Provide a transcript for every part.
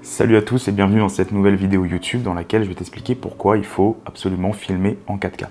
Salut à tous et bienvenue dans cette nouvelle vidéo YouTube dans laquelle je vais t'expliquer pourquoi il faut absolument filmer en 4K.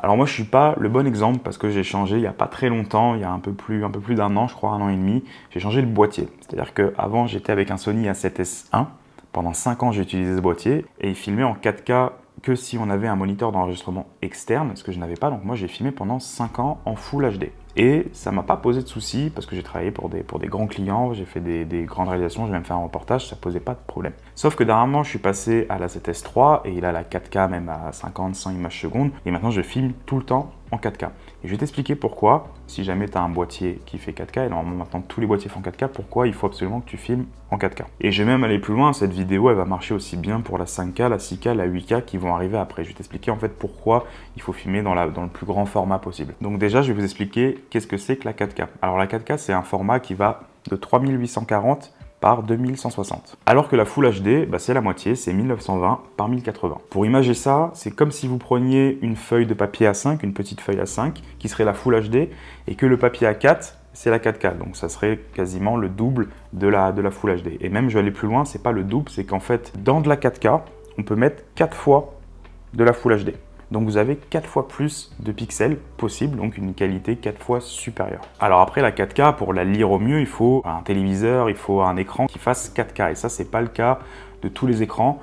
Alors moi je suis pas le bon exemple parce que j'ai changé il n'y a pas très longtemps, il y a un peu plus d'un an, je crois, un an et demi, j'ai changé le boîtier. C'est-à-dire qu'avant j'étais avec un Sony A7S1, pendant 5 ans j'ai utilisé ce boîtier et il filmait en 4K que si on avait un moniteur d'enregistrement externe, ce que je n'avais pas, donc moi j'ai filmé pendant 5 ans en Full HD. Et ça m'a pas posé de soucis parce que j'ai travaillé pour des grands clients, j'ai fait des grandes réalisations, j'ai même fait un reportage, ça posait pas de problème. Sauf que dernièrement, je suis passé à la 7S3 et il a la 4K même à 50, 100 images secondes et maintenant je filme tout le temps en 4K. Et je vais t'expliquer pourquoi, si jamais tu as un boîtier qui fait 4K, et normalement maintenant tous les boîtiers font 4K, pourquoi il faut absolument que tu filmes en 4K. Et je vais même aller plus loin, cette vidéo elle va marcher aussi bien pour la 5K, la 6K, la 8K qui vont arriver après. Je vais t'expliquer en fait pourquoi il faut filmer dans le plus grand format possible. Donc déjà, je vais vous expliquer qu'est-ce que c'est que la 4K. Alors la 4K, c'est un format qui va de 3840 par 2160. Alors que la Full HD, c'est la moitié, c'est 1920 par 1080. Pour imager ça, c'est comme si vous preniez une feuille de papier A5, une petite feuille A5, qui serait la Full HD, et que le papier A4, c'est la 4K. Donc ça serait quasiment le double de la Full HD. Et même, je vais aller plus loin, c'est pas le double, c'est qu'en fait, dans de la 4K, on peut mettre 4 fois de la Full HD. Donc vous avez 4 fois plus de pixels possible, donc une qualité 4 fois supérieure. Alors après la 4K, pour la lire au mieux, il faut un téléviseur, il faut un écran qui fasse 4K. Et ça, c'est pas le cas de tous les écrans.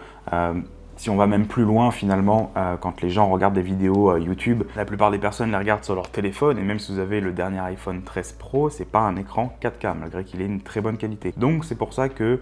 Si on va même plus loin finalement, quand les gens regardent des vidéos YouTube, la plupart des personnes les regardent sur leur téléphone et même si vous avez le dernier iPhone 13 Pro, c'est pas un écran 4K malgré qu'il ait une très bonne qualité. Donc c'est pour ça que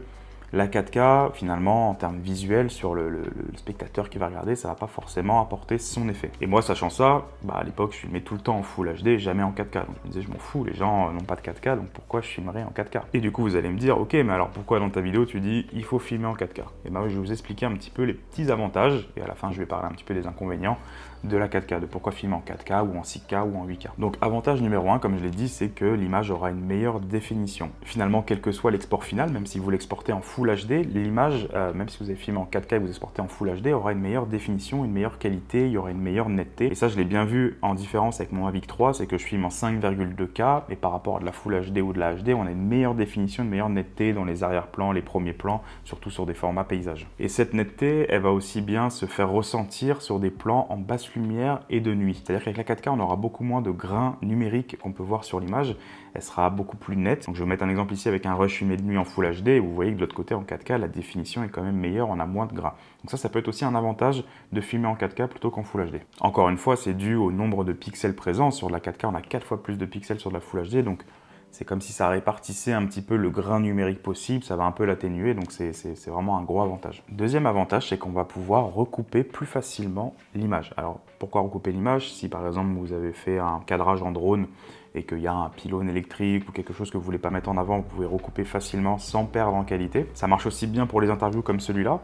la 4K, finalement, en termes visuels, sur le spectateur qui va regarder, ça va pas forcément apporter son effet. Et moi, sachant ça, à l'époque, je filmais tout le temps en Full HD, jamais en 4K. Donc je me disais, je m'en fous, les gens n'ont pas de 4K, donc pourquoi je filmerais en 4K? Et du coup, vous allez me dire, ok, mais alors pourquoi dans ta vidéo, tu dis, il faut filmer en 4K? Et je vais vous expliquer un petit peu les petits avantages, et à la fin, je vais parler un petit peu des inconvénients de la 4K, de pourquoi filmer en 4K ou en 6K ou en 8K. Donc avantage numéro 1, comme je l'ai dit, c'est que l'image aura une meilleure définition. Finalement, quel que soit l'export final, même si vous l'exportez en Full HD, l'image, même si vous avez filmé en 4K et vous exportez en Full HD, aura une meilleure définition, une meilleure qualité, il y aura une meilleure netteté. Et ça, je l'ai bien vu en différence avec mon Mavic 3, c'est que je filme en 5,2K et par rapport à de la Full HD ou de la HD, on a une meilleure définition, une meilleure netteté dans les arrière-plans, les premiers plans, surtout sur des formats paysages. Et cette netteté, elle va aussi bien se faire ressentir sur des plans en basse lumière et de nuit. C'est-à-dire qu'avec la 4K, on aura beaucoup moins de grains numériques qu'on peut voir sur l'image. Elle sera beaucoup plus nette. Donc je vais vous mettre un exemple ici avec un rush humé de nuit en Full HD et vous voyez que de l'autre côté en 4K, la définition est quand même meilleure, on a moins de gras. Donc ça peut être aussi un avantage de filmer en 4K plutôt qu'en Full HD. Encore une fois, c'est dû au nombre de pixels présents. Sur la 4K, on a 4 fois plus de pixels sur de la Full HD, donc c'est comme si ça répartissait un petit peu le grain numérique possible, ça va un peu l'atténuer, donc c'est vraiment un gros avantage. Deuxième avantage, c'est qu'on va pouvoir recouper plus facilement l'image. Alors pourquoi recouper l'image? Si par exemple vous avez fait un cadrage en drone et qu'il y a un pylône électrique ou quelque chose que vous ne voulez pas mettre en avant, vous pouvez recouper facilement sans perdre en qualité. Ça marche aussi bien pour les interviews comme celui-là.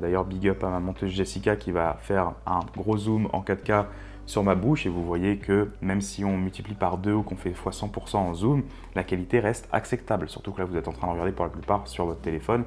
D'ailleurs, big up à ma monteuse Jessica qui va faire un gros zoom en 4K sur ma bouche et vous voyez que même si on multiplie par 2 ou qu'on fait x 100% en zoom, la qualité reste acceptable, surtout que là vous êtes en train de regarder pour la plupart sur votre téléphone.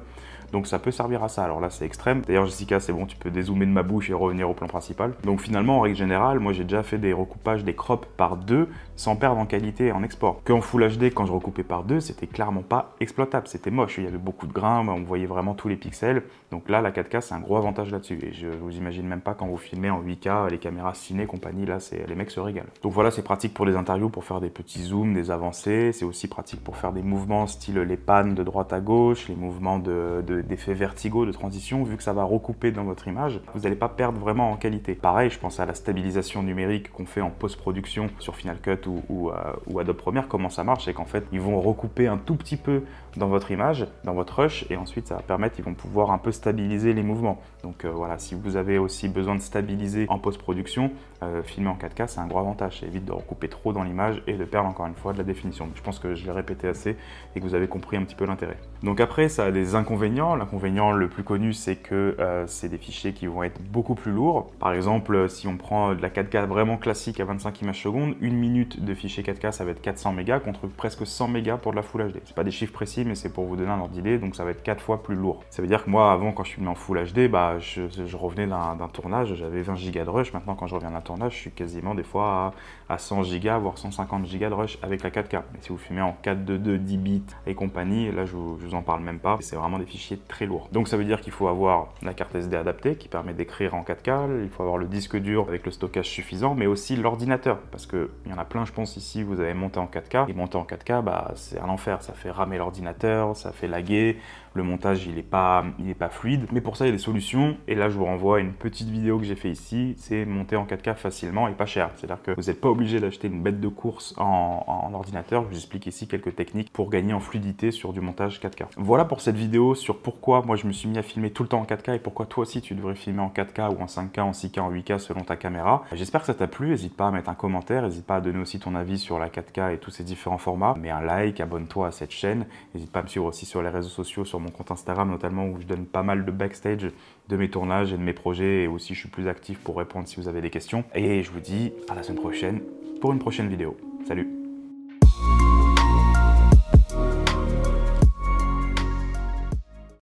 Donc ça peut servir à ça. Alors là c'est extrême. D'ailleurs Jessica, c'est bon, tu peux dézoomer de ma bouche et revenir au plan principal. Donc finalement en règle générale, moi j'ai déjà fait des recoupages, des crops par 2 sans perdre en qualité et en export. Qu'en Full HD, quand je recoupais par 2, c'était clairement pas exploitable, c'était moche. Il y avait beaucoup de grains, on voyait vraiment tous les pixels. Donc là la 4K c'est un gros avantage là-dessus. Et je vous imagine même pas quand vous filmez en 8K, les caméras ciné, compagnie, là les mecs se régalent. Donc voilà, c'est pratique pour les interviews, pour faire des petits zooms, des avancées. C'est aussi pratique pour faire des mouvements style les pannes de droite à gauche, les mouvements d'effets vertigo, de transition, vu que ça va recouper dans votre image, vous n'allez pas perdre vraiment en qualité. Pareil, je pense à la stabilisation numérique qu'on fait en post-production sur Final Cut ou Adobe Premiere. Comment ça marche? C'est qu'en fait, ils vont recouper un tout petit peu dans votre image, dans votre rush, et ensuite ça va permettre, ils vont pouvoir un peu stabiliser les mouvements. Donc voilà, si vous avez aussi besoin de stabiliser en post-production, filmer en 4K, c'est un gros avantage. Ça évite de recouper trop dans l'image et de perdre encore une fois de la définition. Donc, je pense que je l'ai répété assez et que vous avez compris un petit peu l'intérêt. Donc après, ça a des inconvénients. L'inconvénient le plus connu, c'est que c'est des fichiers qui vont être beaucoup plus lourds. Par exemple, si on prend de la 4K vraiment classique à 25 images secondes, une minute de fichier 4K, ça va être 400 mégas contre presque 100 mégas pour de la Full HD. C'est pas des chiffres précis, mais c'est pour vous donner un ordre d'idée, donc ça va être 4 fois plus lourd. Ça veut dire que moi, avant, quand je filmais en Full HD, je revenais d'un tournage, j'avais 20 Go de rush. Maintenant, quand je reviens d'un tournage, tournage, je suis quasiment des fois à 100 Go, voire 150 Go de rush avec la 4K. Mais si vous filmez en 4.2.2, 10 bits et compagnie, là je vous en parle même pas. C'est vraiment des fichiers très lourds. Donc ça veut dire qu'il faut avoir la carte SD adaptée qui permet d'écrire en 4K, il faut avoir le disque dur avec le stockage suffisant, mais aussi l'ordinateur. Parce qu'il y en a plein, je pense, ici, vous avez monté en 4K. Et monter en 4K, bah, c'est un enfer. Ça fait ramer l'ordinateur, ça fait laguer. Le montage, il n'est pas fluide. Mais pour ça, il y a des solutions. Et là, je vous renvoie à une petite vidéo que j'ai fait ici. C'est monter en 4K facilement et pas cher. C'est-à-dire que vous n'êtes pas obligé d'acheter une bête de course en ordinateur. Je vous explique ici quelques techniques pour gagner en fluidité sur du montage 4K. Voilà pour cette vidéo sur pourquoi moi je me suis mis à filmer tout le temps en 4K et pourquoi toi aussi tu devrais filmer en 4K ou en 5K, en 6K, en 8K selon ta caméra. J'espère que ça t'a plu. N'hésite pas à mettre un commentaire. N'hésite pas à donner aussi ton avis sur la 4K et tous ces différents formats. Mets un like, abonne-toi à cette chaîne. N'hésite pas à me suivre aussi sur les réseaux sociaux, sur mon compte Instagram notamment où je donne pas mal de backstage de mes tournages et de mes projets et aussi je suis plus actif pour répondre si vous avez des questions. Et je vous dis à la semaine prochaine pour une prochaine vidéo. Salut!